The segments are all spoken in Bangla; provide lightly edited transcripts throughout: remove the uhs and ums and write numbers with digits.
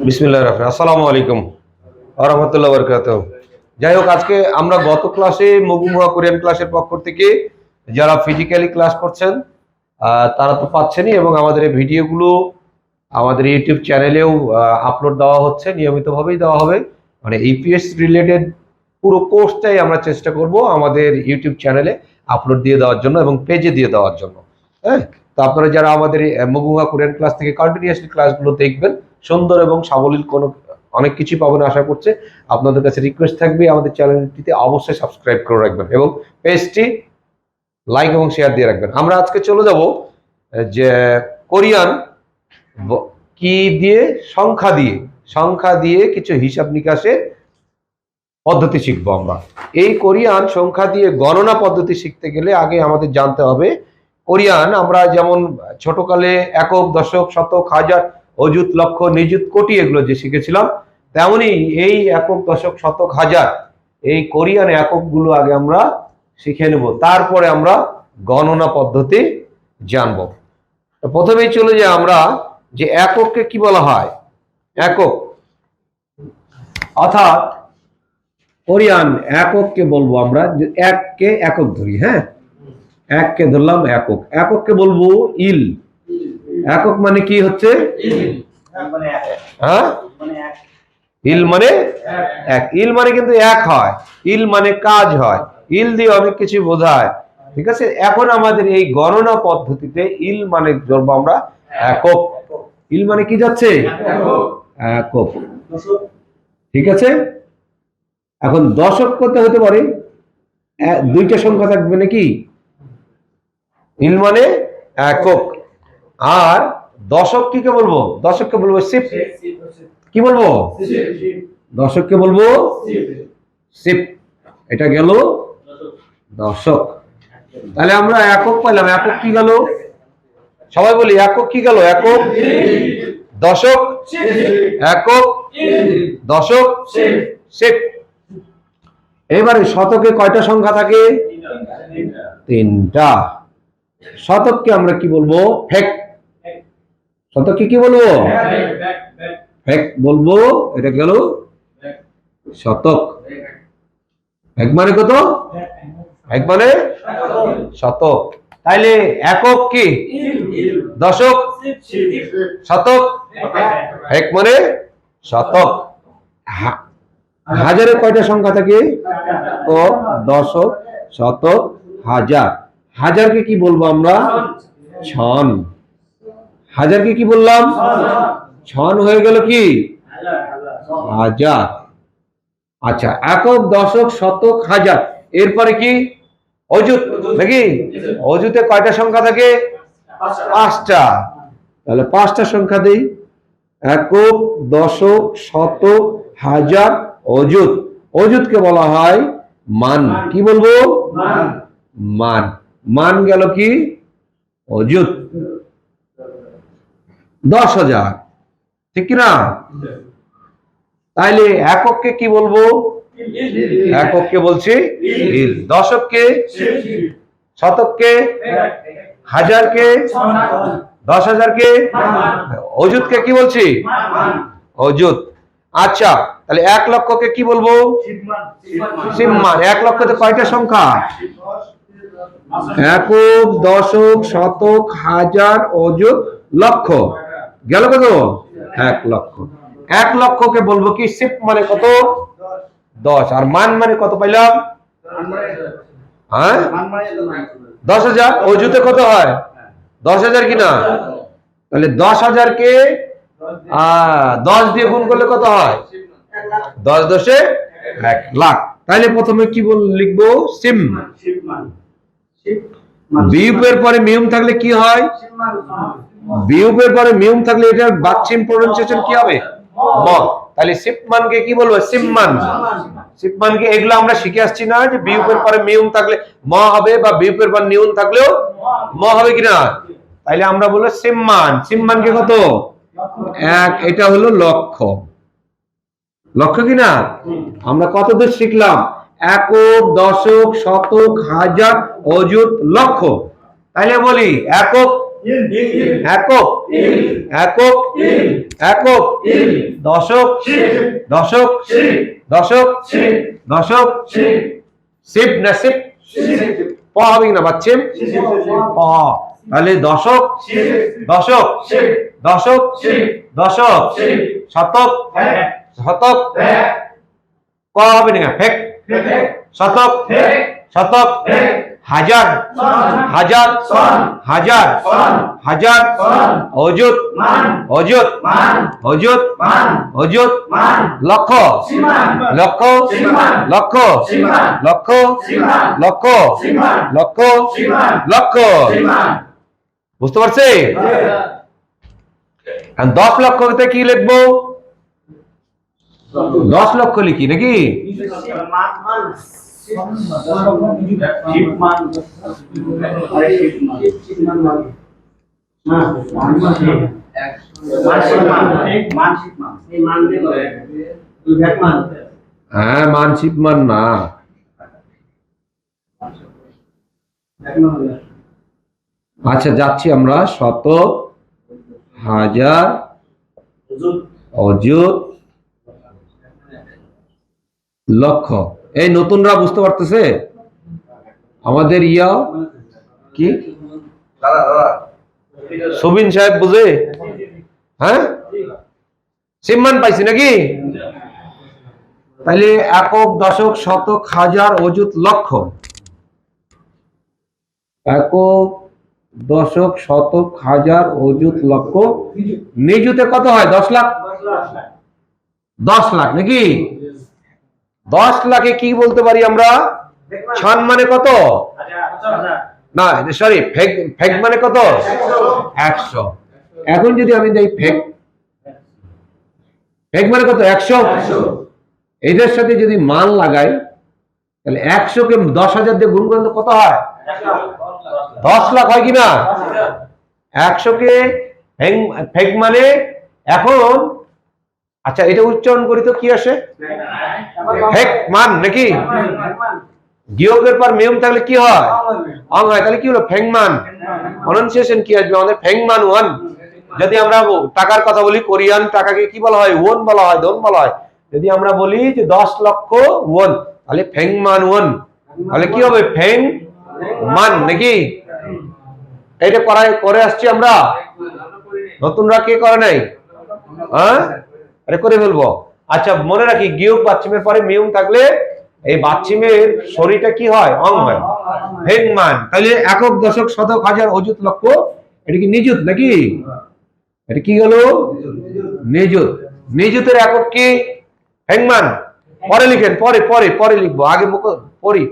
বিসমিল্লাহির রহমানির রহিম। আসসালামু আলাইকুম ওয়া রাহমাতুল্লাহি ওয়া বারাকাতুহু। যাই হোক, আজকে আমরা গত ক্লাসে মগুমুয়া কোরিয়ান ক্লাসের পক্ষ থেকে যারা ফিজিক্যালি ক্লাস করছেন তারা তো পাচ্ছেনই, এবং আমাদের এই ভিডিওগুলো আমাদের ইউটিউব চ্যানেলেও আপলোড দেওয়া হচ্ছে, নিয়মিতভাবেই দেওয়া হবে। মানে ইপিএস রিলেটেড পুরো কোর্সটাই আমরা চেষ্টা করব আমাদের ইউটিউব চ্যানেলে আপলোড দিয়ে দেওয়ার জন্য এবং পেজে দিয়ে দেওয়ার জন্য। হ্যাঁ, তো আপনারা যারা আমাদের মগুমুয়া কোরিয়ান ক্লাস থেকে কন্টিনিউয়াসলি ক্লাসগুলো দেখবেন, সুন্দর এবং সাবলীল কোনো অনেক কিছু পাবেন আশা করছে। আপনাদের কাছে রিকোয়েস্ট থাকবে আমাদের চ্যানেলটিতে অবশ্যই সাবস্ক্রাইব করে রাখবেন এবং পেজটি লাইক এবং শেয়ার দিয়ে রাখবেন। আমরা আজকে চলে যাব যে কোরিয়ান কি দিয়ে সংখ্যা দিয়ে কিছু হিসাব নিকাশের পদ্ধতি শিখবো আমরা। এই কোরিয়ান সংখ্যা দিয়ে গণনা পদ্ধতি শিখতে গেলে আগে আমাদের জানতে হবে কোরিয়ান আমরা যেমন ছোটকালে একক, দশক, শতক, হাজার, অযুত, লক্ষ, নিযুত, কোটি এগুলো যে শিখেছিলাম, তেমনি এই একক, দশক, শতক, হাজার এই কোরিয়ান এককগুলো আগে আমরা শিখে নেব, তারপরে আমরা গণনা পদ্ধতি জানবো। প্রথমেই চলে যাই আমরা যে একককে কি বলা হয়। একক অর্থাৎ কোরিয়ান একককে বলবো আমরা, এককে একক ধরি। হ্যাঁ, এককে ধরলাম একক, একককে বলবো ইল। একক মানে কি হচ্ছে? হ্যাঁ, ইল মানে এক। ইল মানে কিন্তু এক হয়, ইল মানে কাজ হয়, ইল দিয়ে অনেক কিছু বোঝায়। ঠিক আছে, এখন আমাদের এই গণনা পদ্ধতিতে ইল মানে ধরবো আমরা একক। ইল মানে কি যাচ্ছে? একক। ঠিক আছে, এখন দশক করতে হতে পারে দুইটা সংখ্যা থাকবে নাকি? ইল মানে একক। আর দশক কি কে বলবো? দশককে বলবো সিপ। কি বলবো? দশককে বলবো সিপ। এটা গেল দশক। তাহলে আমরা একক পাইলাম। একক কি গেল? সবাই বলি একক কি গেল? একক, দশক, একক, দশক, সিপ। এবারে শতকে কয়টা সংখ্যা থাকে? তিনটা। শতককে আমরা কি বলবো? ফেক। শতককে কি বলবো? ফেক বলবো। এটা গেল শতক। এক মানে কত? এক মানে শতক। তাইলে একক কি? দশক, শতক, এক মানে শতক। হাজারে কয়টা সংখ্যা থাকে? ও দশক, শতক, হাজার। হাজারকে কি বলবো আমরা? ছন। হাজারকে কি বললাম? ছন হয়ে গেল কি? হাজার। আচ্ছা, একক, দশক, শতক, হাজার, এরপরে কি? অযুত নাকি? অযুতে কয়টা সংখ্যা থাকে? পাঁচটা। তাহলে পাঁচটা সংখ্যা দেই, একক, দশক, শতক, হাজার, অযুত। অযুতকে বলা হয় মান। কি বলবো? মান। মান গেল কি? অযুত। 10,000। ঠিক কিনা? তাইলে একককে কি বলবো? একককে বলছি ইল। দশককে, শতককে, হাজারকে, 10,000কে, অযুতকে কি বলছি? অযুত। আচ্ছা, তাহলে 1 লক্ষকে কি বলবো? সিম্মান। 1 লক্ষতে কয়টা সংখ্যা? একক, দশক, শতক, হাজার, অযুত, লক্ষ। গেল কত? 1 লক্ষ। 1 লক্ষকে বলবো কি? সিপ মানে কত? 10। আর মান মানে কত পাইলাম? হ্যাঁ, 10,000। অযুতে কত হয়? 10,000 কিনা? তাহলে 10,000কে 10 দিয়ে গুণ করলে কত হয়? 10 দশে 1 লাখ। তাহলে প্রথমে কি লিখবো? সিম। বিয়োগের পরে মিউম থাকলে কি হয়? বিয়োগের পরে মিউম থাকলে এটার বাচ্চিম প্রনাউন্সিয়েশন কি হবে? ম। তাহলে সিপমানকে কি বলবো? সিম্মান। সিপমানকে এগুলো আমরা শিখে আসছি না যে বিয়োগের পরে মিউম থাকলে ম হবে, বা বিয়োগের পর নিউন থাকলেও ম হবে কিনা? তাইলে আমরা বলবো সিম্মান। সিম্মানকে কত? 1। এটা হলো লক্ষ। লক্ষ কিনা? আমরা কত দূর শিখলাম? একক, দশক, শতক, হাজার, অযুত, লক্ষ। তাইলে বলি একক একক, একক, একক, দশক, দশক, দশক, দশক, শিব না শিব, প হবে কিনা বাচ্চেম, প, তাহলে দশক, দশক, দশক, দশক, শতক, শতক, ক হবে না ফেক, শতক, শতক, হাজার, হাজার, হাজার, হাজার, অযুত, অযুত, অযুত, অযুত, লক্ষ, লক্ষ, লক্ষ, লক্ষ, লক্ষ, লক্ষ, লক্ষ, বুঝতে পারছি? 10 লক্ষতে কি লিখবো? 10 লক্ষ লিখি নাকি? হ্যাঁ, মানসিক মান না, আচ্ছা যাচ্ছি আমরা। শতক, হাজার, অযুত, লক্ষ। এই নতুনরা বুঝতে পারতেছে? আমাদের ইয়া কি সুবিন সাহেব বুঝে? হ্যাঁ, সিম্মান পাইছি নাকি? তাহলে একক, দশক, শতক, হাজার, অযুত, লক্ষ। একক, দশক, শতক, হাজার, অযুত, লক্ষ। নিযুতে কত হয়? 10 লাখ। 10 লাখ নাকি? 10 লাখে কি বলতে পারি আমরা? ছন মানে কত? না সরি, ফেক, ফেক মানে কত? 100। এখন যদি আমি দেই ফেক, ফেক মানে কত? 100। এটার সাথে যদি মান লাগাই তাহলে 100 কে 10,000 দিয়ে গুণ করলে কত হয়? 10 লাখ হয় কিনা? 100 কে ফেক মানে এখন, আচ্ছা এটা উচ্চারণ করি তো কি আসে? ফেক মান নাকি? বিয়োগের পর মেম থাকলে কি হয়? অং হয়, তাহলে কি হলো? ফেংমান। প্রনাউন্সিয়েশন কি আসবে আমাদের? ফেংমান ওয়ান। যদি আমরা টাকার কথা বলি, কোরিয়ান টাকাকে কি বলা হয়? ওন বলা হয়, দন বলা হয়। যদি আমরা বলি যে 10 লক্ষ ওন, তাহলে ফেংমান ওয়ান, তাহলে কি হবে? ফেং মান নাকি? এইটা করে আসছি আমরা, নতুনরা কে করে নাই? হ্যাঁ, আরে করে ফেলবো। আচ্ছা মনে রাখি, গিয়োগ বাচ্চিমের পরে মিউম থাকলে এই বাচ্চিমের শরীরটা কি হয়? অং হয়, ফেংমান। তাহলে একক, দশক, শতক, হাজার, অযুত, লক্ষ, এটা কি নিযুত নাকি? এটা কি গেল? নিযুত। নিযুতের একক কি? ফেংমান। পরে লিখেন, পরে পরে পরে লিখবো, আগে মুখ পড়ি।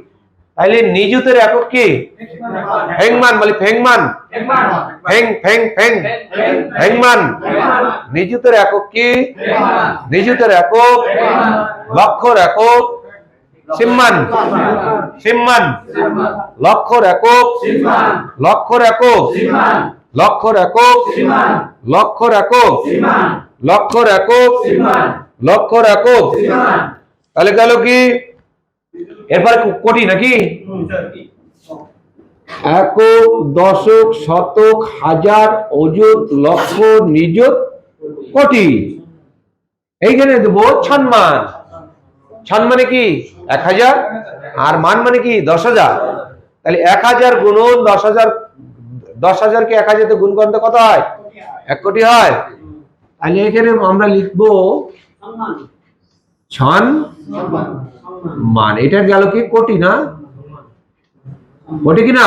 তাইলে নিযুতের একক কি? ফেংমান। বলি ফেংমান, ফেং ফেং ফেং, ফেংমান। নিযুতের একক কি? নিযুতের একক, লক্ষর একক সিম্মান, সিম্মান। লক্ষর একক, লক্ষর একক, লক্ষর একক, লক্ষর একক, লক্ষর একক, লক্ষর একক। তাহলে গেল কি? এরপরে কোটি নাকি? একক, দশক, শতক, হাজার, অযুত, লক্ষ, নিযুত, কোটি। এইখানে দেবো ছন্মান। ছন মানে কি? 1000, আর মান মানে কি? 10,000। তাহলে 1000 গুণন 10,000, 10,000 কে 1000 তে গুণ করতে কত হয়? 1 কোটি হয়। তাহলে এখানে আমরা লিখবো ছন মান। এটা গেল কি? কোটি না? কোটি কিনা?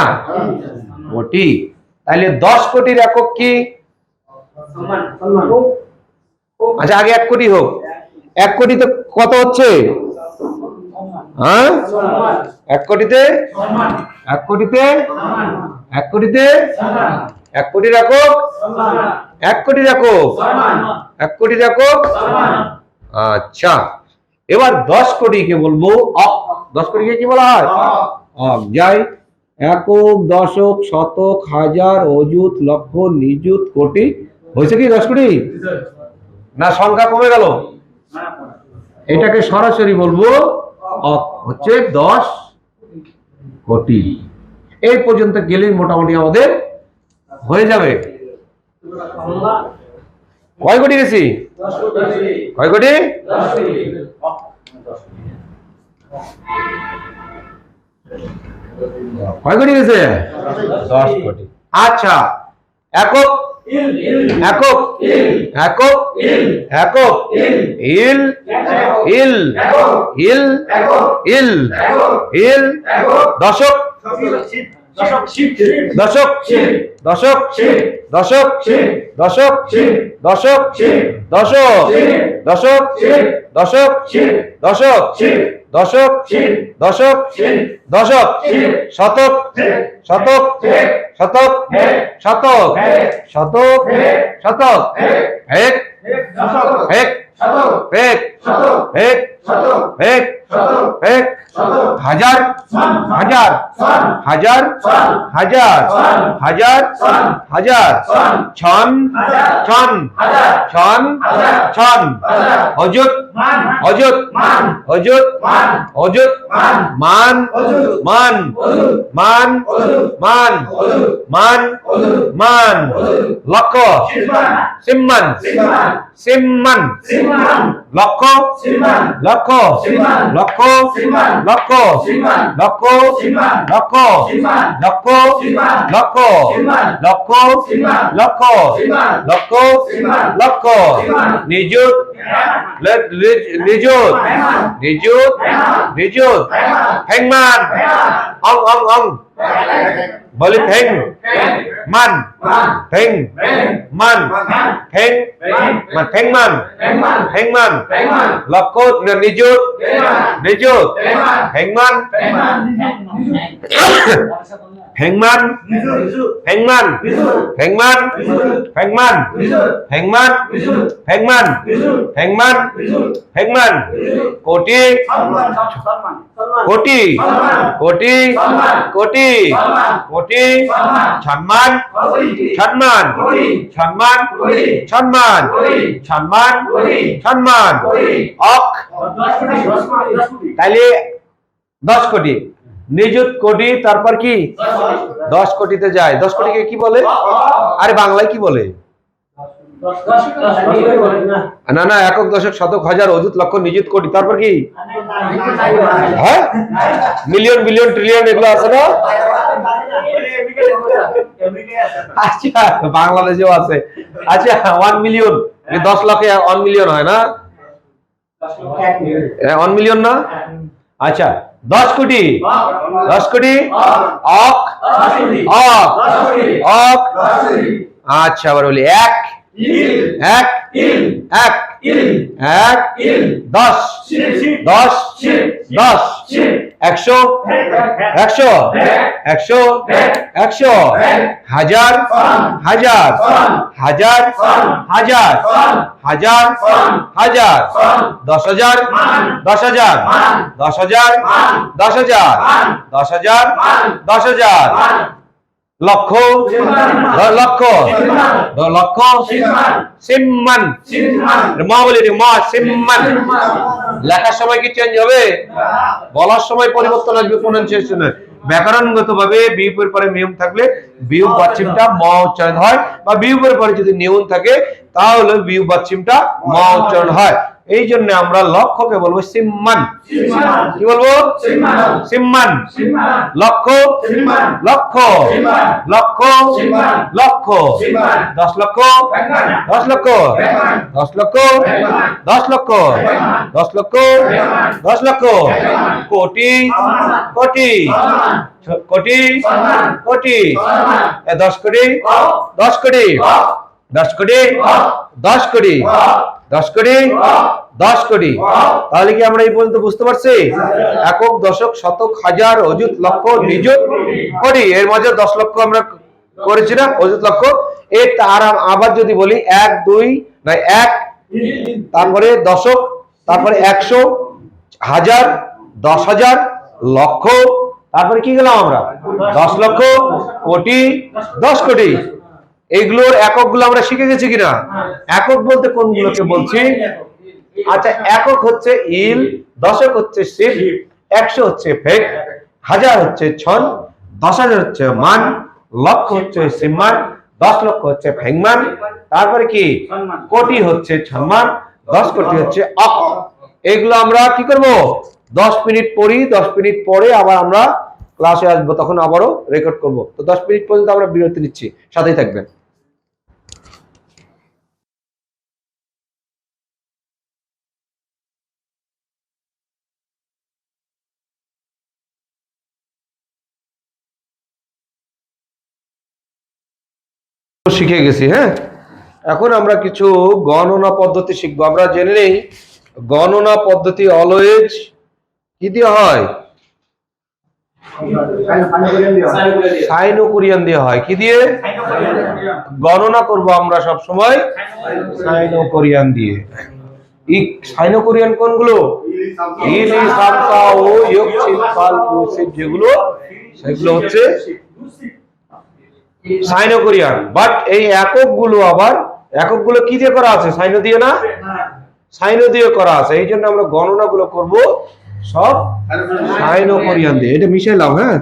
কোটি। তাহলে 10 কোটির একক কি? আচ্ছা আগে 1 কোটি হোক। 1 কোটিতে কত হচ্ছে? হ্যাঁ, 1 কোটিতে, 1 কোটিতে, 1 কোটিতে, 1 কোটির একক, 1 কোটির একক, 1 কোটির একক। আচ্ছা এবার 10 কোটিকে বলবো অক। 10 কোটিকে কি বলা হয়? অক। যাই, একক, দশক, শতক, হাজার, অযুত, লক্ষ, নিযুত, কোটি। হয়েছে কি 10 কোটি? না সংখ্যা কমে গেল? এটাকে সরাসরি বলবো অক, হচ্ছে 10 কোটি। এই পর্যন্ত গেলেই মোটামুটি আমাদের হয়ে যাবে। কয় কোটি গেছি? কয় কোটি? কয় কোটি গেছে? 10 কোটি। আচ্ছা, একক একক একক একক ইল ইল ইল ইল ইল দশক দশক দশক দশক দশক দশক দশক দশক দশক দশক দশক দশক দশক দশক শতক শতক শতক শতক শতক শতক এক এক এক এক এক এক হাজার হাজার হাজার হাজার হাজার হাজার ছন ছন ছন ছন অযুত অযুত অযুত অযুত মান মান মান মান মান মান লক্ষ সিম্মান সিম্মান লক্ষ লক্ষ লক্ষ লক্ষ লক্ষ লক্ষ লক্ষ লক্ষ লক্ষ লক্ষ লক্ষ লক্ষ নিযুত নিযুত নিযুত নিযুত হ্যাংমান অং অং অং বলি ফেং মান ফেং মান ফেং মান ফেংমান ফেংমান লক্ষ নিযুত নিযুত ফেংমান ফেংমান ফেংমান ফেংমান ফেংমান ফেংমান ফেংমান ফেংমান ফেংমান কোটি কোটি কোটি কোটি কোটি সম্মান সম্মান সম্মান সম্মান সম্মান সম্মান অক তাহলে 10 কোটি নিযুত কোটি তারপর কি 10 কোটিতে যায় 10 কোটিকে কি বলে আরে বাংলায় কি বলে না না একক দশক শতক হাজার অযুত লক্ষ নিযুত কোটি তারপর কি হ্যাঁ মিলিয়ন বিলিয়ন ট্রিলিয়ন এগুলো আছে না আচ্ছা বাংলাদেশেও আছে আচ্ছা 1 মিলিয়ন 10 লাখে 1 মিলিয়ন হয় না 1 মিলিয়ন না আচ্ছা 10 কোটি 10 কোটি অক অক অক আচ্ছা আবার বলি এক এক এক এক 10 10 10 100 100 100 100 হাজার হাজার হাজার হাজার হাজার হাজার 10,000 10,000 10,000 10,000 10,000 10,000 লক্ষ লক্ষ লক্ষ সিম্মান মা বলি মা সিম্মান লেখার সময় কি চেঞ্জ হবে বলার সময় পরিবর্তন আসবে প্রনাউন্সিয়েশনে ব্যাকরণগত ভাবে বিয়োগের পরে নিয়ম থাকলে বিয়োগ বাচ্চিমটা ম উচ্চারণ হয় বা বিয়োগের পরে যদি নিয়ম থাকে তাহলে বিয়োগ বাচ্চিমটা ম উচ্চারণ হয় এই জন্য আমরা লক্ষ্যকে বলবো সিম্মান কি বলবো সিম্মান লক্ষ লক্ষ লক্ষ লক্ষ 10 লক্ষ 10 লক্ষ 10 লক্ষ 10 লক্ষ 10 লক্ষ 10 লক্ষ কোটি কোটি কোটি কোটি 10 কোটি 10 কোটি 10 কোটি 10 কোটি 10 কোটি 10 কোটি তাহলে কি আমরা এই পর্যন্ত বুঝতে পারছি একক দশক শতক হাজার অযুত লক্ষ নিযুত কোটি এর মাঝে 10 লক্ষ আমরা করেছি না অযুত লক্ষ এর তার আবার যদি বলি 1 2 না 1 তারপরে দশক তারপরে 100 হাজার 10,000 লক্ষ তারপরে কি গেলাম আমরা 10 লক্ষ কোটি 10 কোটি এইগুলোর এককগুলো আমরা শিখে গেছি কিনা একক বলতে কোনগুলোকে বলছি আচ্ছা একক হচ্ছে ইল দশক হচ্ছে শিব 100 হচ্ছে ফেক হাজার হচ্ছে ছন 10,000 হচ্ছে মান লক্ষ হচ্ছে সিম্মান 10 লক্ষ হচ্ছে ফেংমান, তারপরে কি কোটি হচ্ছে সম্মান, 10 কোটি হচ্ছে অক। এগুলো আমরা কি করব 10 মিনিট পড়ি, 10 মিনিট পরে আবার আমরা ক্লাসে আসবো, তখন আবারও রেকর্ড করব। তো 10 মিনিট পর্যন্ত আমরা বিরতি নিচ্ছি, সাথেই থাকবেন। শিখে গেছি, হ্যাঁ। এখন আমরা কিছু গণনা পদ্ধতি শিখবো। আমরা জেনে নেই গণনা পদ্ধতি অলওয়েজ কি দিয়ে হয়, সাইন ও কোরিয়ান দিয়ে হয়। কি দিয়ে গণনা করব আমরা সব সময়? সাইন ও কোরিয়ান দিয়ে। সাইন ও কোরিয়ান কোনগুলো? ইলি সামসা ও ইয়কচিল ফাল কুসিব, যেগুলো সেগুলো হচ্ছে সাইন ও কোরিয়ান। বাট এই এককগুলো আবার এককগুলো কি দিয়ে করা আছে? সাইন দিয়ে না, সাইন দিয়ে করা আছে। এই জন্য আমরা গণনাগুলো করব সব সাইন ও কোরিয়ান দিয়ে। এটা মিশাইলাম, হ্যাঁ।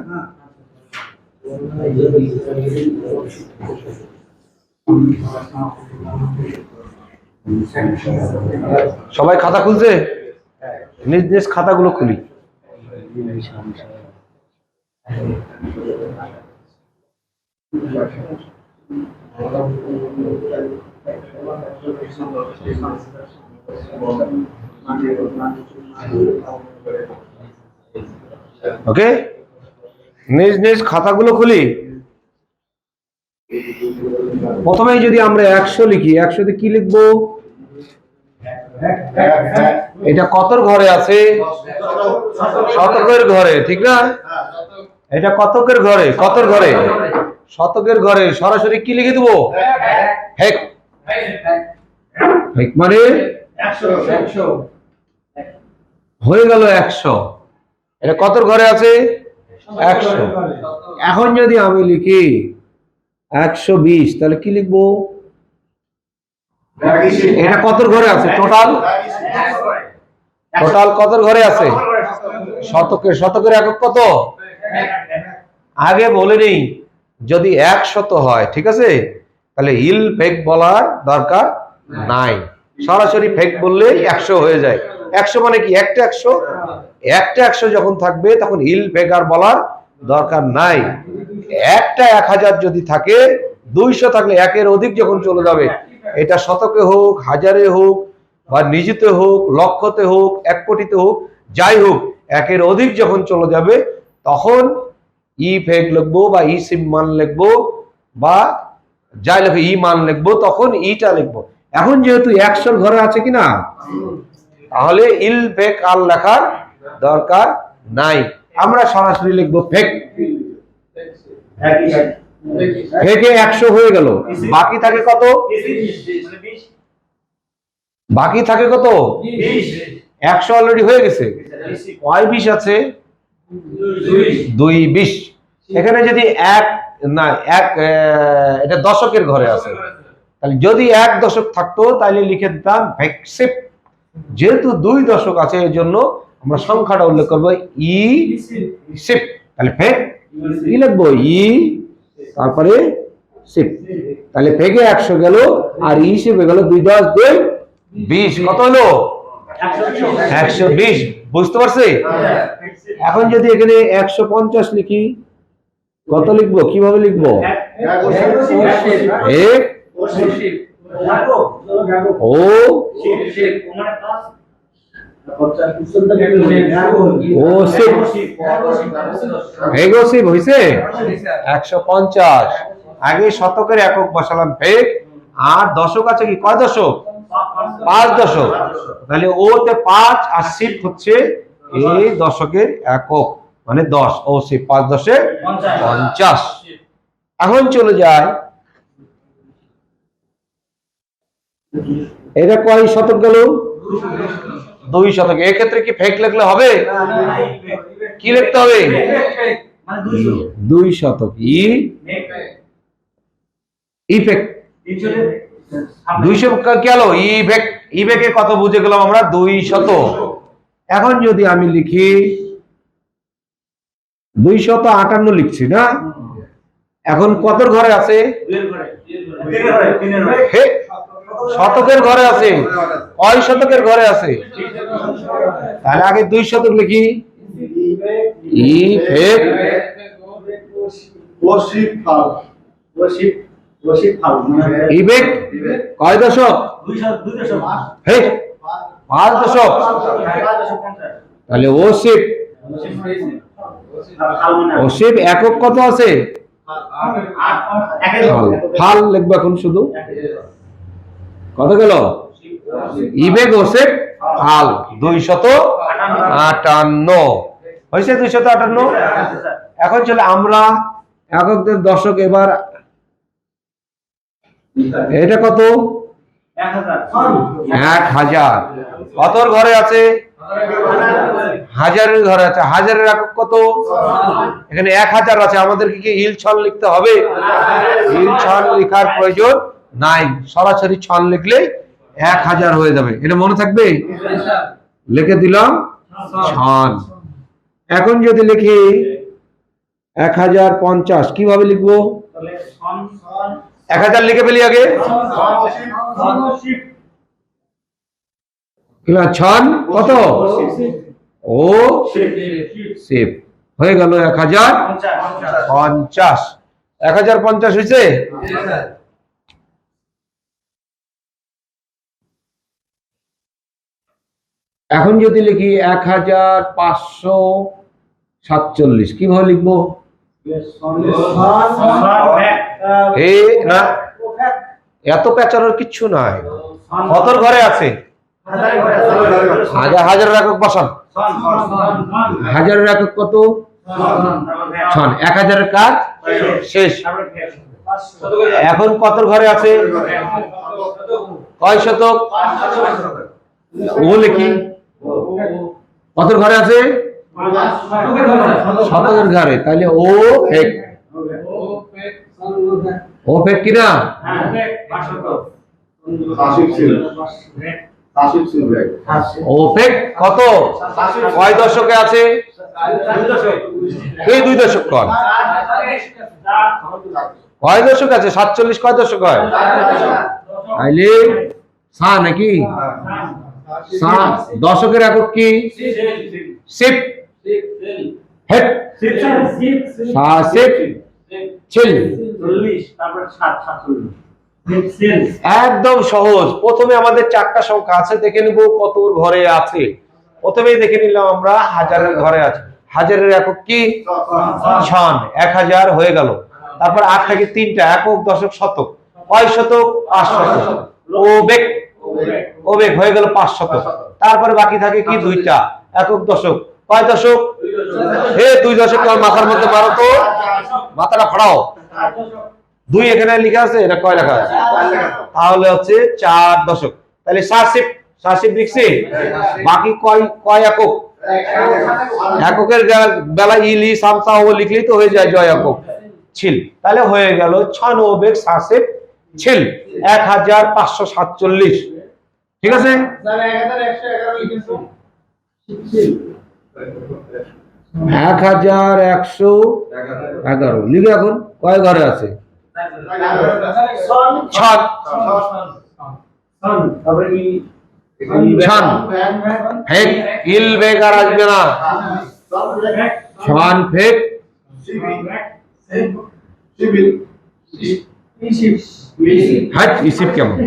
সবাই খাতা খুলছে? নিজ নিজ খাতাগুলো খুলি। ওকে, নিজ নিজ খাতাগুলো খুলি। প্রথমে যদি আমরা 100 লিখি, 100তে কি লিখবো? এটা কতর ঘরে আছে? শতকের ঘরে, ঠিক না? এটা কতকের ঘরে? কতর ঘরে? শতকের ঘরে। সরাসরি কি লিখে দেবো? হেক। হেক মানে 100 হয়ে গেল 100। এটা কতর ঘরে আছে? 100। এখন যদি আমি লিখি 120, তাহলে কি লিখবো? এটা কতর ঘরে আছে? টোটাল টোটাল কতর ঘরে আছে? শতকের। শতকের একক কত? আগে বলে নেই, যদি 100 হয়, ঠিক আছে, তাহলে ইল ফেক বলার দরকার নাই, সরাসরি ফেক বললেই 100 হয়ে যায়। 100 মানে কি? একটা 100, একটা 100 যখন থাকবে তখন ইল ফেক আর বলার দরকার নাই। একটা 1000 যদি থাকে, 200 থাকলে একের অধিক যখন চলে যাবে, এটা শতকে হোক, হাজারে হোক, বা নিযুতে হোক, লক্ষতে হোক, 1 কোটিতে হোক, যাই হোক, একের অধিক যখন চলে যাবে তখন ই ফেক লিখবো বা ই সিম মান লিখবো, বা যাই লিখবো ই মান লিখবো, তখন ইটা লিখবো। এখন যেহেতু 100 ঘরে আছে কিনা, তাহলে ইল ফেক আর লেখার দরকার নাই, আমরা সরাসরি লিখবো ফেক। ফেকে 100 হয়ে গেল, বাকি থাকে কত? বাকি থাকে কত? 100 অলরেডি হয়ে গেছে। কয় 20 আছে? 2 20। এখানে যদি এটা দশকের ঘরে আছে, তাহলে যদি 1 দশক থাকতো তাহলে লিখে দিতাম ভেক্সিপ। যেহেতু 2 দশক আছে, এর জন্য আমরা সংখ্যাটা উল্লেখ করবো ই সিপ। তাহলে ফেক কি লিখবো? ই তারপরে সিপ। তাহলে ফেকে 100 গেল, আর ই সিপে গেল 2 10 2 20। কত হলো? 120। বুঝতে পারছি? এখন যদি এখানে 150 লিখি, কত লিখবো? কিভাবে লিখবো? ও হইছে 150। আগে শতকের একক বসালাম ফেক, আর দশক আছে কি? কয় দশক? 5 দশক। তাহলে ওতে 5 আর সিপ হচ্ছে এই দশকের একক, মানে 10। ও সিপ 5 10 50। এখন চলে যায়, এটা কয় শতক গেল? 2 শতক। এক্ষেত্রে কি ফেক লিখলে হবে? কি লিখতে হবে? 2 শতক। ইফেক্ট 200 গেল। ইফেক্ট কত বুঝে গেলাম আমরা? 200। এখন যদি আমি লিখি 258 লিখছি না, এখন কতর ঘরে আছে? হে, শতকের ঘরে আছে। কয় শতকের ঘরে আছে? তাহলে আগে 2 শতক লিখি। ইফেক্ট ইফেক্ট কয় দশক? 2 দশক। হে, 5 দশক। তাহলে ওসিফ ওসিফ একক কত আছে? ফাল লিখবো এখন শুধু। কত গেল? ইবেগ ওসিফ ফাল 258 হয়েছে। 258। এখন চলে আমরা এককদের দশক। এবার এটা কত? 1000। কতর ঘরে আছে? হাজারের ঘরে আছে। হাজারের একক কত? এখানে 1000 আছে। আমাদেরকে কি ইল ছন লিখতে হবে? ইল ছন লেখার প্রয়োজন নাই, সরাসরি ছন লিখলেই 1000 হয়ে যাবে। এটা মনে থাকবে? লিখে দিলাম ছন। এখন যদি লিখি 1050 কিভাবে লিখবো? 1000 লিখে ফেলি আগে। ছন কত? ও শিব হয়ে গেল 1050। 1050 হয়েছে। এখন যদি লিখি 1547 কিভাবে লিখবো? না, এত পেঁচানোর কিচ্ছু নাই। কতর ঘরে আছে? হাজারের একক বসান। হাজারের একক কত? ছন। 1000 কাজ শেষ। এখন কতর ঘরে আছে? কয় শতক? ও লিখি। কতর ঘরে আছে? শতকের ঘরে। তাহলে ও ফেক। ও ফেক কিনা? ওপেক কত? কয় দশকে আছে? এই 2 দশক কর। কয় দশক আছে? 47 কয় দশক হয়? তাইলে সা নাকি? সা। দশকের একক কি? সিপ। হেট সা সিপ ছিল। একদম সহজ। প্রথমে আমাদের 4টা সংখ্যা আছে, দেখে নিব কত ঘরে আছে। প্রথমেই দেখে নিলাম আমরা হাজারের ঘরে আছে। হাজারের একক কি? ছন। 1000 হয়ে গেল। তারপর 8 থেকে 3টা একক দশক শতক। কয় শতক? 5 শতক। ওবেক ওবেক হয়ে গেল 5 শতক। তারপরে বাকি থাকে কি? 2টা একক দশক। কয় দশক? 2 দশক। তোমার মাথার মধ্যে মারো তো, মাথাটা ফাড়াও। 2 এখানে লেখা আছে, এটা কয় লেখা আছে? তাহলে হচ্ছে 4 দশক। তাহলে সাসিব লিখছি। বাকি কয় একক? এককের বেলা ইলি সামসা ও লিখলেই তো হয়ে যায় জয় একক ছিল। তাহলে হয়ে গেল ছন ওবেক সাসিব ছিল 1547। ঠিক আছে। 1111 লিখে। এখন কয় ঘরে আছে? ছন। ছন ফেক ইল বেকার আসবে না। ছন ফেক হাট ইসিপ কেমন?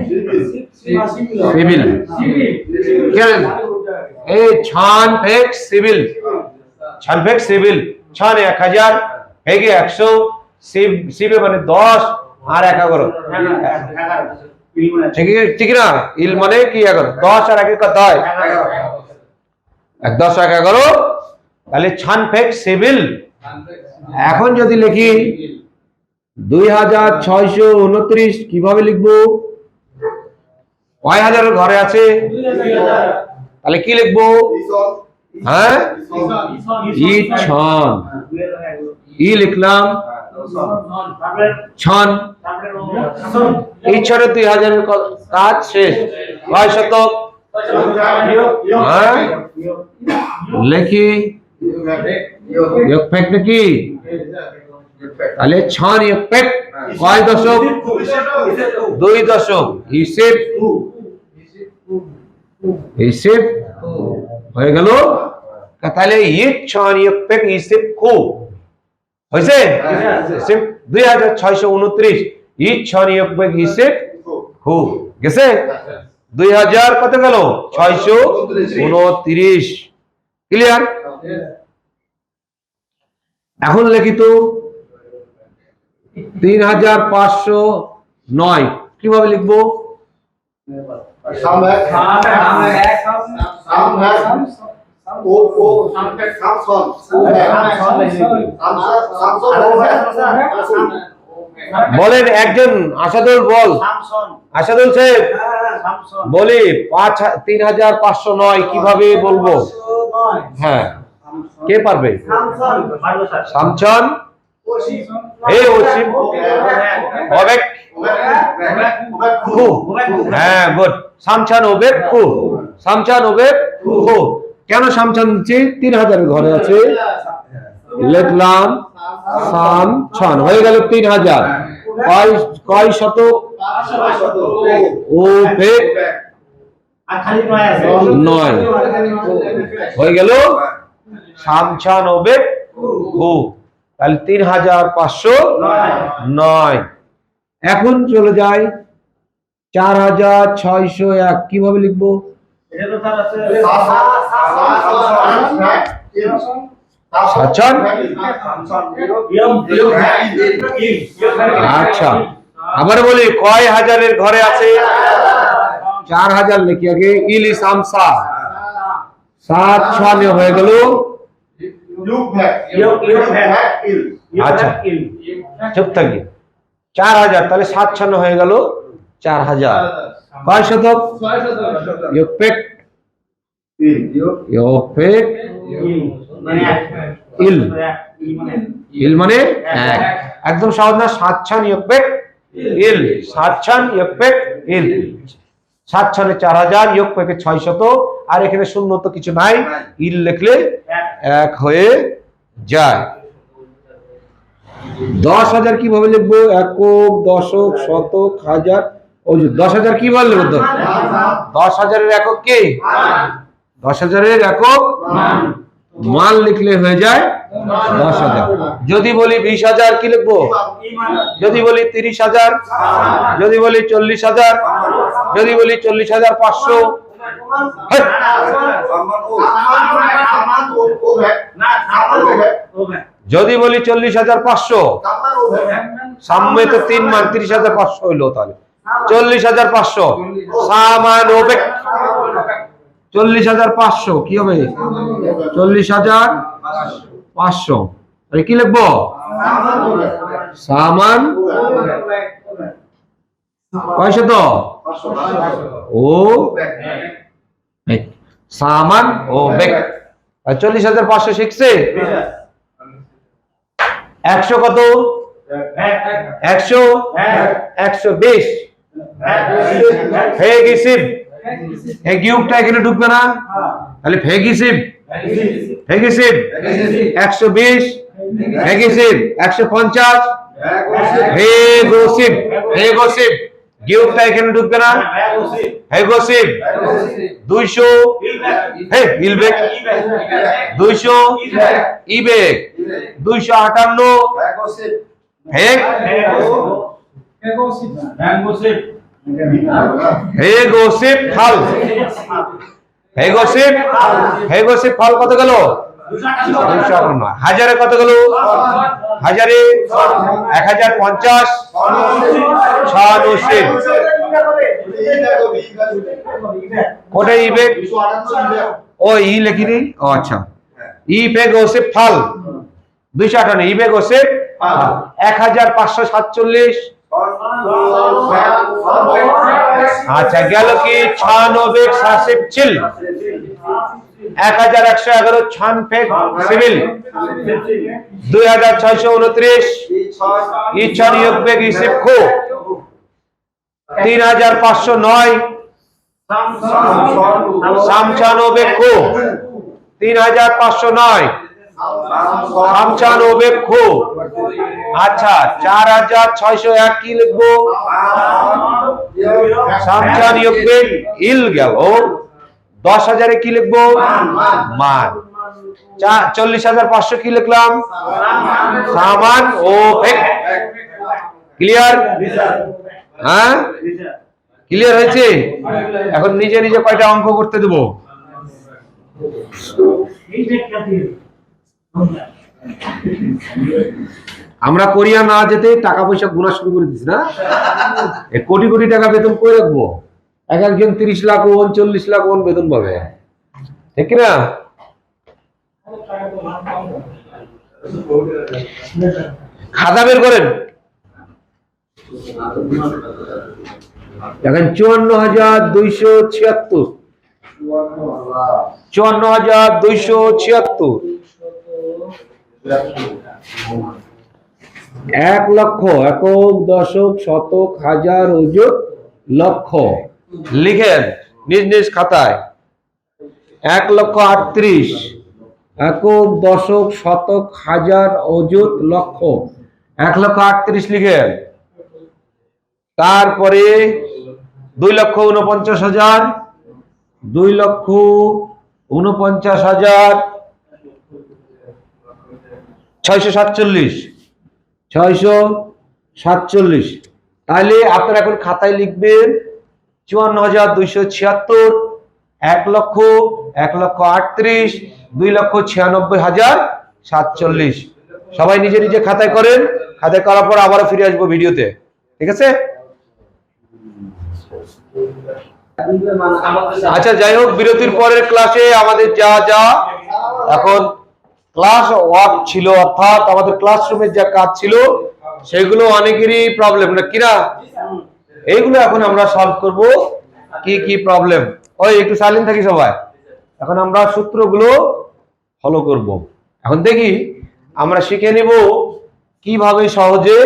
সিভিল। এই ছন ফেক সিভিল। ছন ফেক সিভিল। ছন 1000 ফেকে 100 সিবে মানে 10 আর 11। ঠিক না? ইল মানে কি? 11। 10 আর 1 কত হয়? 10 আর 11। তাহলে ছন ফেক সিভিল। এখন যদি লিখি 2629 কিভাবে লিখবো? কয় হাজারের ঘরে আছে? তাহলে কি লিখবো? হ্যাঁ, ই ছন। ই লিখলাম ছন। এই ছনে 2000 এর কাজ শেষ। কয় শতক? হ্যাঁ লিখি। যোগ ফেক নাকি? তাহলে ছয় নিয়োগ পেক কয় দশক? 2 দশক। হিসেব হিসেব হয়ে গেল। তাহলে ইট ছয় নিয়োগ পেক হিসেব কো হয়েছে 2629। ইট ছয় নিয়োগ পেক হিসেব কো গেছে 2000 কত গেল 629। ক্লিয়ার? এখন লিখিত 3509 কিভাবে লিখবো? বলেন একজন আসাদুল বল। আসাদুল সাহেব বলি 3509 কিভাবে বলবো? হ্যাঁ কে পারবে? সামচন এই ওসিম ওবেক খু। হ্যাঁ গুড। সামচান ওবেক খু। সামচান ওবেক খু। কেন সামচান দিচ্ছি? 3000 ঘরে আছে লিখলাম সামচান হয়ে গেল 3000। কয় শতক? ওবেক 9 হয়ে গেল সামচান ওবেক খু। তাহলে 3509। এখন চলে যায় 4601 কিভাবে লিখবো? আচ্ছা আবার বলি কয় হাজারের ঘরে আছে? 4000 লিখি আগে। ইলি সামসা 7 হয়ে গেল। আচ্ছা চুপ থাকি। 4000 তাহলে 7 হয়ে গেল 4000। কয় শতক? ইয়োপেক ইয়োপেক ইল ইল মানে এক। একদম সহজ না? 7 ইয়োপেক ইল 7 ইয়োপেক ইল। 7 4000 ইয়োপেকে 600 আর এখানে শূন্য তো কিছু নাই। ইল লিখলে 1 হয়ে যায়। 10000 কিভাবে লিখবো? একক দশক শতক হাজার। ওই 10000 কি বললে? 10000 এর একক কি? 10000 এর একক মান লিখলে হয়ে যায় 10000। যদি বলি 20000 কি লিখবো? যদি বলি 30000, যদি বলি 40000, যদি বলি 40500, যদি বলি 40500 সামনে তো 3 মান 30500 হইলো। তাহলে 40500 সামান ওবেক 40500 কি হবে? 40500 তাহলে কি লিখবো? সামান কয়শত? ও সামান ওবেক। 40500 শিখছে। 100 কত? 100 120 ফেগিসিব। এই কিউবটা এখানে ঢুকবে না, তাহলে ফেগিসিব ফেগিসিব 120 ফেগিসিব 150 ফেগোসিব ফেগোসিব কিউবটা এখানে ঢুকবে না, ফেগোসিব 200 হে ইলবেক 200 ইবেক 258 ফেগ হেগোসিব ফল হেগোসিব হেগোসিব ফল কত গেল? 258। হাজারে কত গেল? হাজারে 1050 690 কোটে ইবে ও ই লিখিনি। ও আচ্ছা ই বেগোসিব ফল 258 ই বেগোসিব 1547। আচ্ছা গেল কি 96 সাসিব ছিল 1111 ছান ফেক সিভিল 2629 ইছন ইয়োগবেগ ইসিব খো 3509 সামচানোবে খো 3509 খামচান ও বেক্ষু। আচ্ছা 4601 কি লিখবো? খামচান ও বেক ইল গেল। 10,000 কি লিখবো? মান। 40,500 কি লিখলাম? সামান ও বেক। ক্লিয়ার? হ্যাঁ, ক্লিয়ার হয়েছে? এখন নিজে নিজে কয়টা অঙ্ক করতে দেবো? আমরা কোরিয়া না যেতে টাকা পয়সা গোনা শুরু করে দিচ্ছি না? কোটি কোটি টাকা বেতন করে রাখবো। একজন 30 লাখ ওন 40 লাখ ওন বেতন পাবে, ঠিক না? খাতা বের করেন। এখন 54,276, 54,276, 1 লক্ষ, একক, দশক, শতক, হাজার, অযুত, লক্ষ লিখেন নিজ নিজ খাতায়। 1,38,000, একক, দশক, শতক, হাজার, অযুত, লক্ষ। 1,38,000 লিখেন। তারপরে 2,49,000, 2,49,000, 647, 647। তাহলে আপনারা এখন খাতায় লিখবেন 54,276, 1 লক্ষ, 1,38,000, 2,96,047। সবাই নিজে নিজে খাতায় করেন। খাতায় করার পর আবারও ফিরে আসবো ভিডিওতে, ঠিক আছে? আচ্ছা যাই হোক, বিরতির পরের ক্লাসে আমাদের যা যা এখন ক্লাস ওয়ার্ক ছিল, অর্থাৎ আমাদের ক্লাসরুমের যা কাজ ছিল সেগুলো অনেকেরই প্রবলেম না কিনা, এইগুলো এখন আমরা সলভ করব। কি কি প্রবলেম, ওই একটু সাইলেন্ট থাকি সবাই। এখন আমরা সূত্রগুলো ফলো করব। এখন দেখি আমরা শিখে নেব কিভাবে সহজে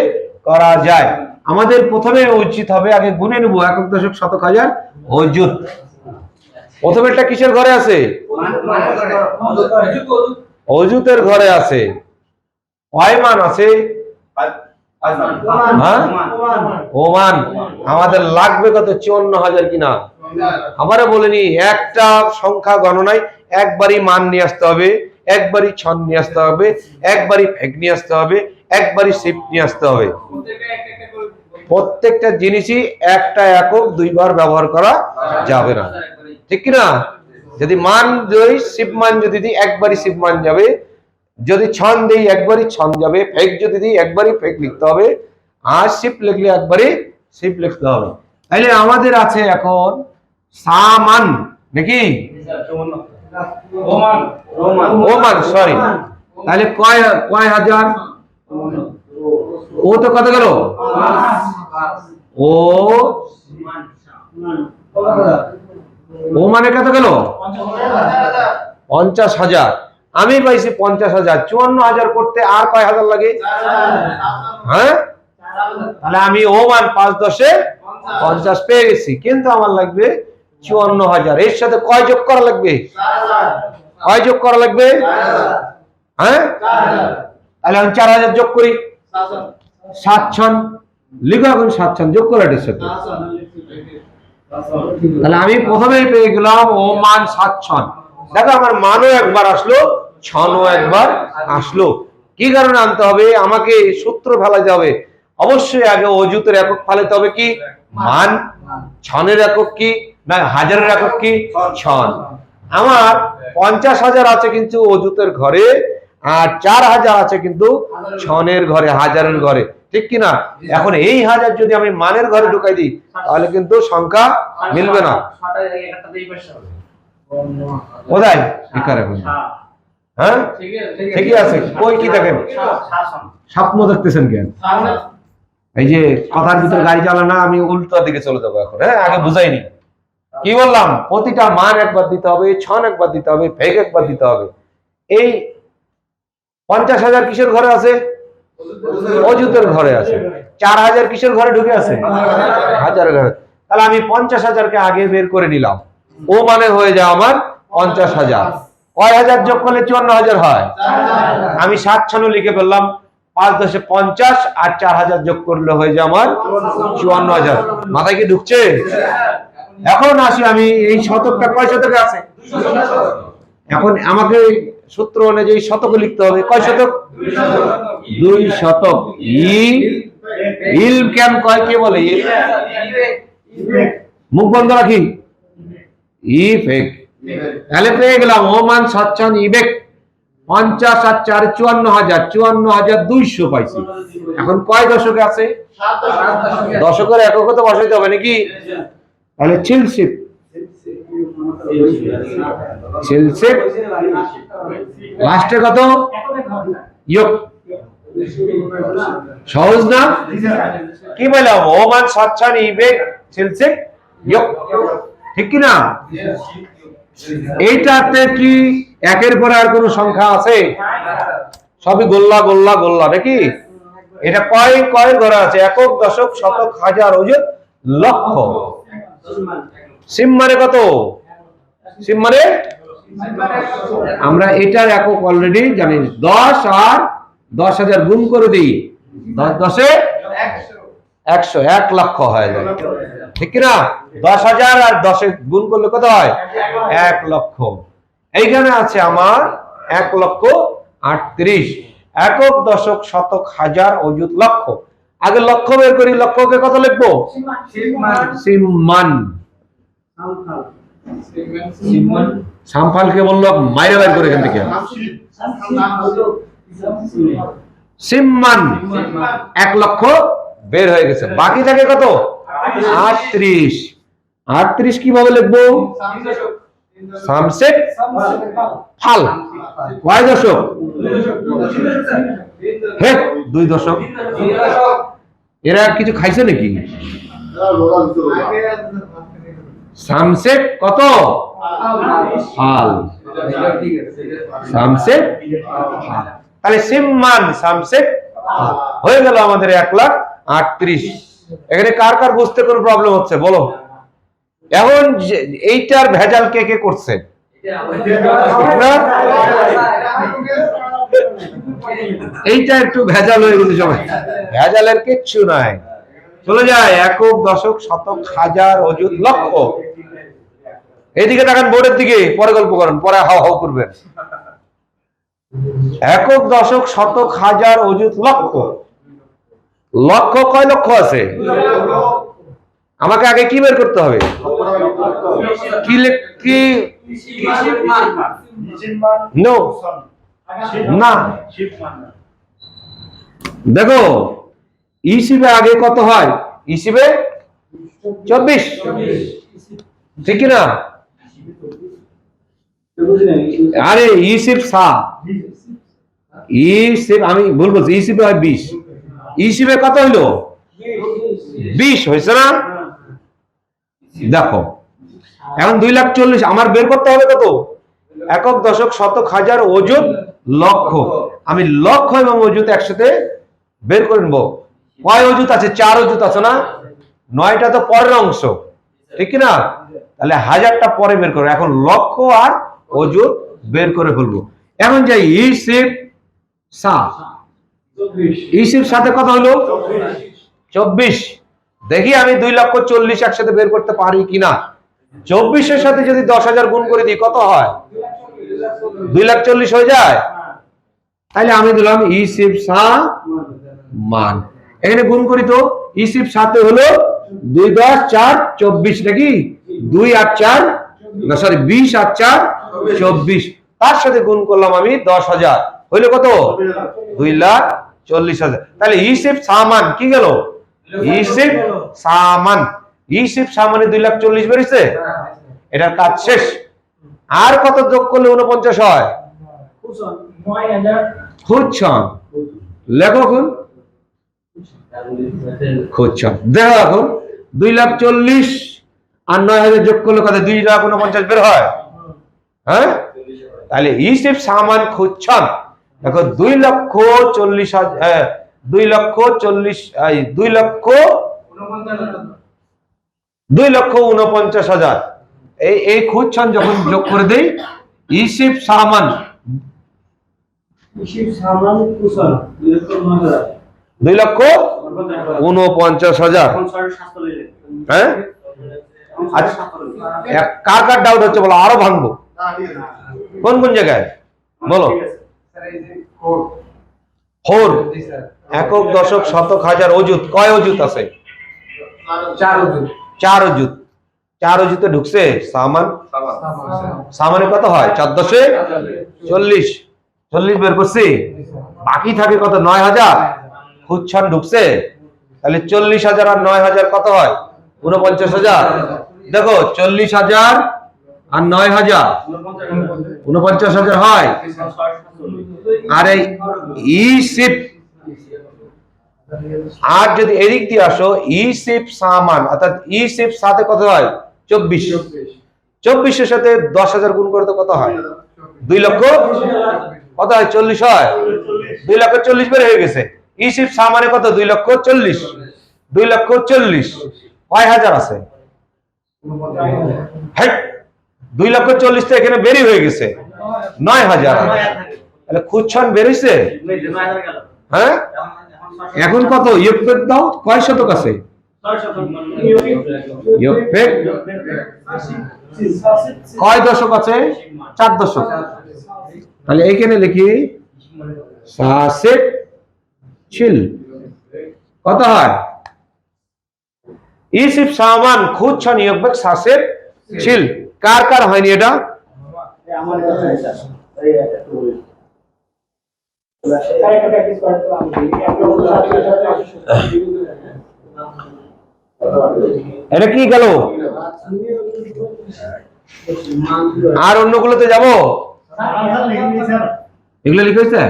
করা যায়। আমাদের প্রথমে উচিত হবে আগে গুণে নেব একক, দশক, শতক, হাজার, অযুত। প্রথমেরটা কিসের ঘরে আছে? অযুতের ঘরে আছে। কয় মান আছে? হ্যাঁ, ওমান। আমাদের লাগবে কত? 54,000 কিনা? আমারও বলিনি, একটা সংখ্যা গণনায় একবারই মান নিয়ে আসতে হবে, একবারই ছন নিয়ে আসতে হবে, একবারই ফেক নিয়ে আসতে হবে, একবারই শিফট নিয়ে আসতে হবে। প্রত্যেকটা জিনিসই একটা একক দুইবার ব্যবহার করা যাবে না, ঠিক কিনা? যদি মান দেই, শিফট মান যদি দিই একবারই শিফট মান যাবে, যদি ছন দেই একবারই ছন যাবে, ফেক যদি দিই একবারই ফেক লিখতে হবে, আর শিফট লিখলে একবারই শিফট লিখতে হবে। তাইলে আমাদের আছে এখন সামান নাকি ওমান, সরি। তাহলে কয় হাজার? ও তো কত গেল? ও মানে কত গেল? 50,000। আমি পাইছি 50,000। 54,000 করতে আর কয় হাজার লাগে? হ্যাঁ, তাহলে আমি ও মান 5 10 50 পেয়ে গেছি, কিন্তু আমার লাগবে 54,000। এর সাথে কয় যোগ করা লাগবে? কয় যোগ করা লাগবে? হ্যাঁ, তাহলে আমি 4,000 যোগ করি। 7 ছন লিখো, এখন 7 ছন যোগ করো এর সাথে। তাহলে আমি প্রথমেই পেয়ে গেলাম ও মান 7 ছন। দেখো আমার মানও একবার আসলো, ছনও একবার আসলো। কি কারণে আনতে হবে? আমাকে সূত্র ফেলাতে হবে। অবশ্যই আগে অযুতের একক ফেলাতে হবে কি? মান। ছনের একক কি? না হাজারের একক কি? ছন। আমার 50,000 আছে কিন্তু অযুতের ঘরে, আর 4,000 আছে কিন্তু ছনের ঘরে, হাজারের ঘরে, ঠিক কিনা? এখন এই হাজার যদি আমি মানের ঘরে ঢুকাই দিই তাহলে কিন্তু সংখ্যা মিলবে না। কোথায়? হ্যাঁ ঠিকই আছে। কই কি দেখেন? স্বপ্ন দেখতেছেন কেন? এই যে কথার ভিতরে গাড়ি চালানো, আমি উল্টো দিকে চলে যাবো এখন। হ্যাঁ, আগে বুঝাইনি। কি বললাম? প্রতিটা মান একবার দিতে হবে, ছন একবার দিতে হবে, ফেক একবার দিতে হবে। এই 50,000 কিসের ঘরে আছে? অযুতের ঘরে আছে। 4,000 কিসের ঘরে ঢুকে আছে? হাজারের ঘরে। তাহলে আমি 50,000 কে আগে বের করে নিলাম। ও মানে হয়ে যায় আমার 50,000। কয় হাজার যোগ করলে 54,000 হয়? আমি 7 ছানো লিখে ফেললাম, 5 10 50 আর 4000 যোগ করলে হয়ে যায় আমার 54,000। মাথায় কি ঢুকছে? এখন আসি আমি এই শতকটা কয় শতকে আছে? এখন আমাকে সূত্র অনুযায়ী শতক লিখতে হবে। কয় শতক? 2 শতক। ইল কেন কয়, কে বলে ইল? মুখ বন্ধ রাখি। ইফেক। তাহলে পেয়ে গেলাম ও মান 7 ইবেক 50 আর 4 54,000, 54,200 পাইছি। এখন কয় দশকে আছে? দশকের এককে তো বসাইতে হবে নাকি? তাহলে ছিলসিপ লাস্টে কত? ইয়ক। সহজ না? কি বললাম? ও মান 7 ইবেক ছিলসিপ ইয়ক, ঠিক কি না? এইটাতে কি একের পরে আর কোন সংখ্যা আছে? সবই গোল্লা গোল্লা গোল্লা নাকি? এটা কয় কয় ঘরে আছে? একক, দশক, শতক, হাজার, অযুত, লক্ষ। সিম মানে কত? সিম মানে আমরা এটার একক অলরেডি জানি। 10 আর 10,000 গুণ করে দিই, 10 10 100, 1 লক্ষ হয়ে যায়, ঠিক না? 10,000 আর 10 গুণ করলে কত হয়? 1 লক্ষ। এইখানে আছে আমার 1,38,000। একক, দশক, শতক, হাজার, অযুত, লক্ষ। আগে লক্ষ বের করি। লক্ষকে কত লিখবো? সিম্মান। সামফালকে বললো মাইরে বের করে এখান থেকে। সিম্মান 1 লক্ষ বের হয়ে গেছে। বাকি থাকে কত? 38। 38 কিভাবে লিখবো? সামসেট ফাল। কয় দশক? হে 2 দশক। এরা কিছু খাইছে নাকি? সামসেট কত? ফাল। সামসেট ফাল। তাহলে সিম্মান সামসেট হয়ে গেল আমাদের 1,38,000। এখানে কার কার বুঝতে কোনো প্রবলেম হচ্ছে বলো? এখন এইটার ভেজাল কে কে করছে? এইটা একটু ভেজাল হয়ে গেছে সবাই। ভেজালের কিচ্ছু নাই, চলে যায় একক, দশক, শতক, হাজার, অযুত, লক্ষ। এইদিকে তাকান বোর্ডের দিকে, পরে গল্প করেন, পরে হাও হাও করবেন। একক, দশক, শতক, হাজার, অযুত, লক্ষ। লক্ষ কয় লক্ষ আছে? আমাকে আগে কি বের করতে হবে? কি নো না, দেখো ইসিবে আগে কত হয়? ইসিবে 24, ঠিক না? আরে ইসিব সা, ইসিব আমি ভুল বলছি, ইসিবে হয় 20। ইসিবে কত হইলো? 20 হয়েছে না? দেখো এখন 2,40,000 আমার বের করতে হবে কত? একক, দশক, শতক, হাজার, অযুত, লক্ষ। আমি লক্ষ এবং অযুত একসাথে বের করে নেবো। কয় অযুত আছে? 4 অযুত আছে না? 9টা তো পরের অংশ, ঠিক না? তাহলে হাজারটা পরে বের করো। এখন লক্ষ আর অযুত বের করে ফেলবো। এখন যাই ইসিব সা, ইসিব সাথে কত হলো? 24। দেখি আমি 2,40,000 একসাথে বের করতে পারি কিনা। 24-এর সাথে যদি 10,000 গুণ করে দিই কত হয়? 2,40,000 হয়ে যায়। তাহলে আমি দিলাম ইসিব সা মান। এখানে গুণ করি তো, ইসিব সাথে হলো 2 10 4 24 নাকি? 2 আর 4 না, সরি 20 আর 4 24। তার সাথে গুণ করলাম আমি 10,000, হইলো কত? 2,40,000। তাহলে ইসিব সামান কি গেল? ইসিব সামান। ইসিব সামানে 2,40,000 বেরিয়েছে। এটার কাজ শেষ। আর কত যোগ করলে 49 হয়? খুঁজছন, লেখো এখন। খুঁজছন, দেখো এখন 2,40,000 আর 9,000 যোগ করলে কত? 2,49,000 বের হয়। হ্যাঁ, তাহলে ইসিব সামান খুঁজছন। দেখো 2,40,000, 2,49,000 এই খুঁজছন যখন যোগ করে দেই ইসিফ সামান 2,49,000। হ্যাঁ আচ্ছা, কার কার ডাউট হচ্ছে বলো, আরো ভাঙবো। কোন কোন জায়গায় বলো। ফোর, একক দশক শতক হাজার অযুত, কয় অযুত আছে? 4 অযুত। 4 অযুতে ঢুকছে সামান। সামানে কত হয়? 1440। 40 বের করছি, বাকি থাকে কত? 9,000। খুচছান ঢুকছে, তাহলে 40,000 আর 9,000 কত হয়? 49,000। দেখো 40,000 আর 9,000 49,000 হয়। আর এই ইসিফ, আর যদি এদিক দিয়ে আসো ইসিফ সামান, অর্থাৎ ইসিফ সাথে কত হয়? 24। 24-এর সাথে 10,000 গুণ করে তো কত হয়? 2 লক্ষ। কত হয়? 40 হয়। 2,40,000 বের হয়ে গেছে। ইসিফ সামানে কত? 2,40,000। 2,40,000 কয় হাজার আছে? 2,40,000 তো এখানে বেরি হয়ে গেছে, 9,000। তাহলে খুচছান বেরিয়েছে। হ্যাঁ, এখন কত? ইয়ফেক দাও, কয় শতক আছে? ইয়ফেক কয় দশক আছে? 4 দশক। তাহলে এইখানে লিখি সাসেক ছিল। কত হয়? ইসিফ সামান খুচছান ইয়ফেক সাসেক ছিল। কার কার হয়নি এটা? এটা কি গেল? আর অন্যগুলোতে যাব? এগুলো লিখেছে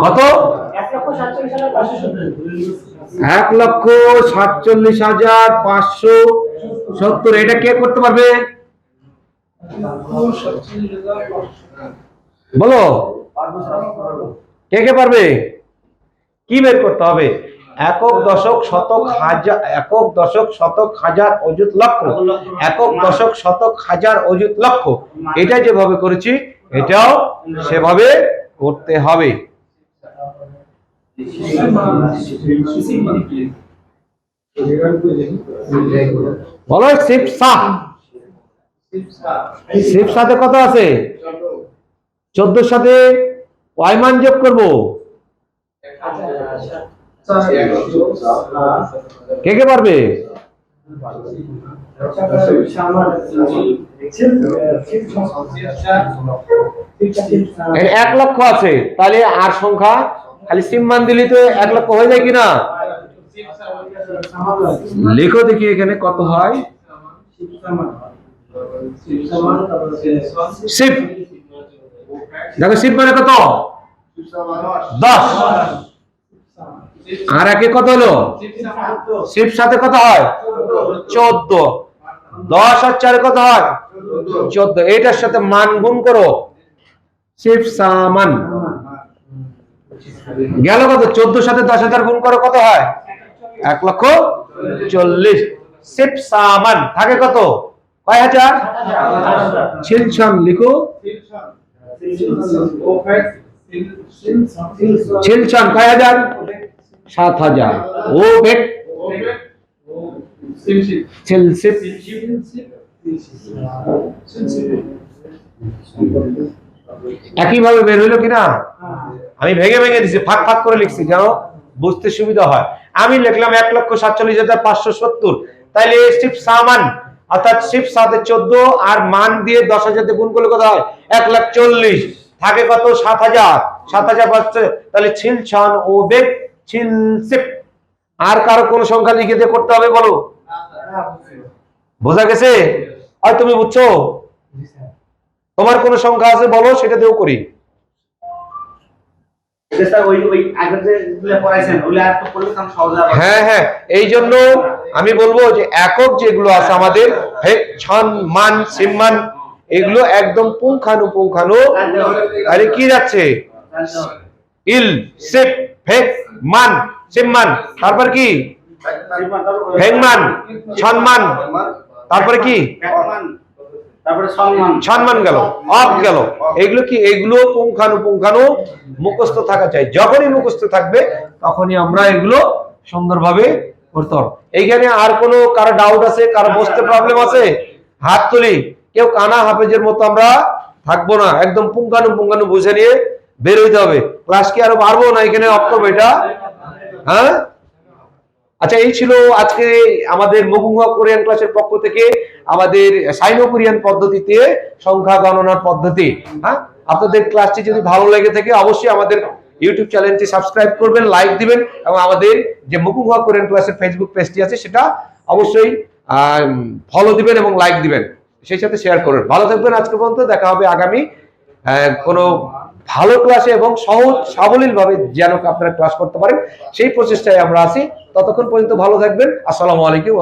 কত? 1,47,570। এটা কে করতে পারবে বলো? কে কে পারবে? কি বের করতে হবে? একক দশক শতক হাজার, একক দশক শতক হাজার অযুত লক্ষ, একক দশক শতক হাজার অযুত লক্ষ। এটা যেভাবে করেছি এটাও সেভাবে করতে হবে। বলো শিবসা। শিবসাতে কত আছে? 14 সাথে ওয়াইমান যোগ করব। কে কে পারবে? 1 লক্ষ আছে, তাহলে আর সংখ্যা খালি সিম্মান দিলি তো 1 লক্ষ হয়ে যায় কিনা? লেখো দেখি এখানে কত হয়। শিব, দেখো শিব মানে কত? 10। আর একে কত হলো? শিব সাথে কত হয়? 14। 10 আর 4 কত হয়? 14। এটার সাথে মান গুণ করো। শিব সামান গেল কত? 14 সাথে 10,000 গুণ করো, কত হয়? 1,40,000। শিব সামান থাকে কত? কয় হাজার? ছিলছান লিখো। ছিলছান কয় হাজার? 7,000। ও বেক ছিলসিপ। একইভাবে বের হইলো কিনা? আমি ভেঙে ভেঙে দিছি, ফাঁক ফাঁক করে লিখছি যেন বুঝতে সুবিধা হয়। আমি লিখলাম 1,47,570। তাইলে শিব সামান অর্থাৎ শিব সাথে 14 আর মান দিয়ে 10,000 দিয়ে গুণ করলে কত হয়? 1,40,000। থাকে কত? 7,000। 7,000 পাচ্ছে, তাহলে ছিলছান ও বেক ছিলসিপ। আর কারো কোন সংখ্যা লিখে দিয়ে করতে হবে বলো? বোঝা গেছে? আর তুমি বুঝছো? তোমার কোন সংখ্যা আছে বলো, সেটা দিয়েও করি। হ্যাঁ হ্যাঁ, এই জন্য আমি বলবো যে একক যেগুলো আছে আমাদের ছন মান সিম্মান, এগুলো একদম পুঙ্খানুপুঙ্খানু। আরে কি যাচ্ছে? ইল সিপ ফেক মান সিম্মান, তারপর কি ভেংমান, সম্মান, তারপরে কি সম্মান গেল, অপ গেল। এগুলো কি? এগুলো পুঙ্খানুপুঙ্খানু মুখস্থ থাকা চাই। যখনই মুখস্থ থাকবে তখনই আমরা এগুলো সুন্দরভাবে করতে পারবো। এইখানে আর কোনো কারো ডাউট আছে? কারো বুঝতে প্রবলেম আছে? হাত তুলি। কেউ কানা হাফেজের মতো আমরা থাকবো না, একদম পুঙ্খানুপুঙ্খানু বুঝে নিয়ে বের হইতে হবে। ক্লাস কি আরো বাড়বো না এখানে অফ করবো এটা? হ্যাঁ, আচ্ছা, এই ছিল আজকে আমাদের মুগুংহা কোরিয়ান ক্লাসের পক্ষ থেকে আমাদের সাইনো কোরিয়ান পদ্ধতিতে সংখ্যা গণনার পদ্ধতি। হ্যাঁ, আপনাদের ক্লাসটি যদি ভালো লেগে থাকে অবশ্যই আমাদের ইউটিউব চ্যানেলটি সাবস্ক্রাইব করবেন, লাইক দিবেন এবং আমাদের যে মুগুংহা কোরিয়ান ক্লাসের ফেসবুক পেজটি আছে সেটা অবশ্যই ফলো দিবেন এবং লাইক দিবেন, সেই সাথে শেয়ার করবেন। ভালো থাকবেন। আজকে পর্যন্ত, দেখা হবে আগামী কোনো ভালো ক্লাসে এবং সহজ সাবলীল ভাবে যেন আপনারা ক্লাস করতে পারেন সেই প্রচেষ্টায় আমরা আছি। ততক্ষণ পর্যন্ত ভালো থাকবেন। আসসালামু আলাইকুম।